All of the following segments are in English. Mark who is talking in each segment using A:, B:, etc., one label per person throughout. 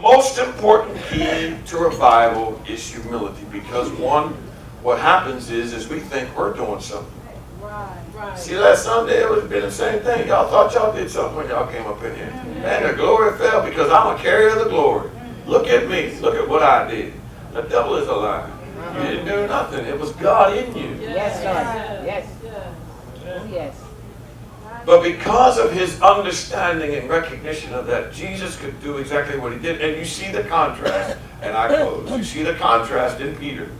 A: most important key to revival is humility, because what happens is we think we're doing something. Right. See, last Sunday it was been the same thing. Y'all thought y'all did something when y'all came up in here. And the glory fell because I'm a carrier of the glory. Look at me. Look at what I did. The devil is a liar. You didn't do nothing. It was God in you.
B: Yes, Lord. Yes. Oh, yes.
A: But because of his understanding and recognition of that, Jesus could do exactly what he did. And you see the contrast, and I close. You see the contrast in Peter.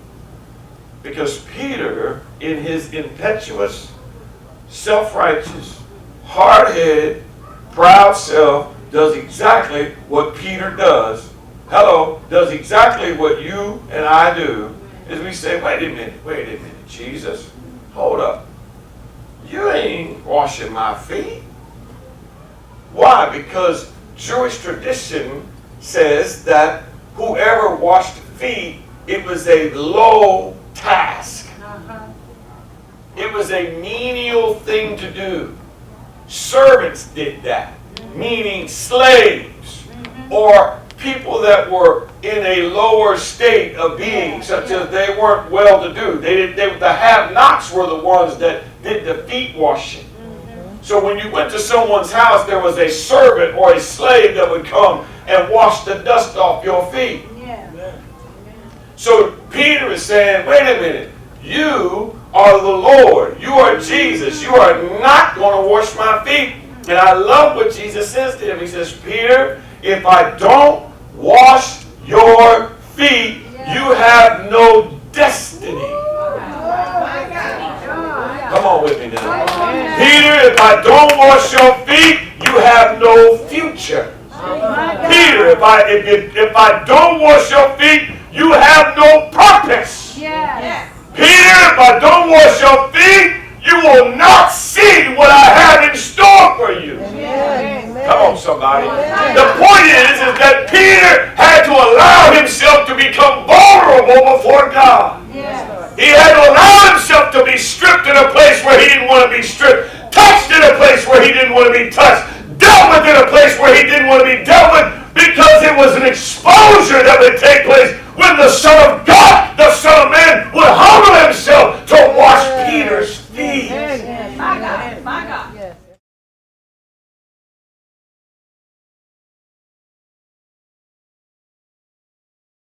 A: Because Peter, in his impetuous, self-righteous, hard-headed, proud self, does exactly what Peter does. Does exactly what you and I do. Is we say, wait a minute, Jesus, hold up. You ain't washing my feet. Why? Because Jewish tradition says that whoever washed feet, it was a low task. It was a menial thing to do. Servants did that, meaning slaves or people that were in a lower state of being, such as they weren't well-to-do. The have-nots were the ones that did the feet washing. So when you went to someone's house, there was a servant or a slave that would come and wash the dust off your feet. So Peter is saying, wait a minute, you are the Lord. You are Jesus. You are not going to wash my feet. And I love what Jesus says to him. He says, Peter, if I don't wash your feet, you have no destiny. Come on with me now. Peter, if I don't wash your feet, you have no future. Peter, if I don't wash your feet, you have no purpose. Peter, if I don't wash your feet, you will not see what I have in store for you. Come on, somebody. The point is that Peter had to allow himself to become vulnerable before God. He had to allow himself to be stripped in a place where he didn't want to be stripped, touched in a place where he didn't want to be touched, dealt with in a place where he didn't want to be dealt with, because it was an exposure that would take place when the Son of God, the Son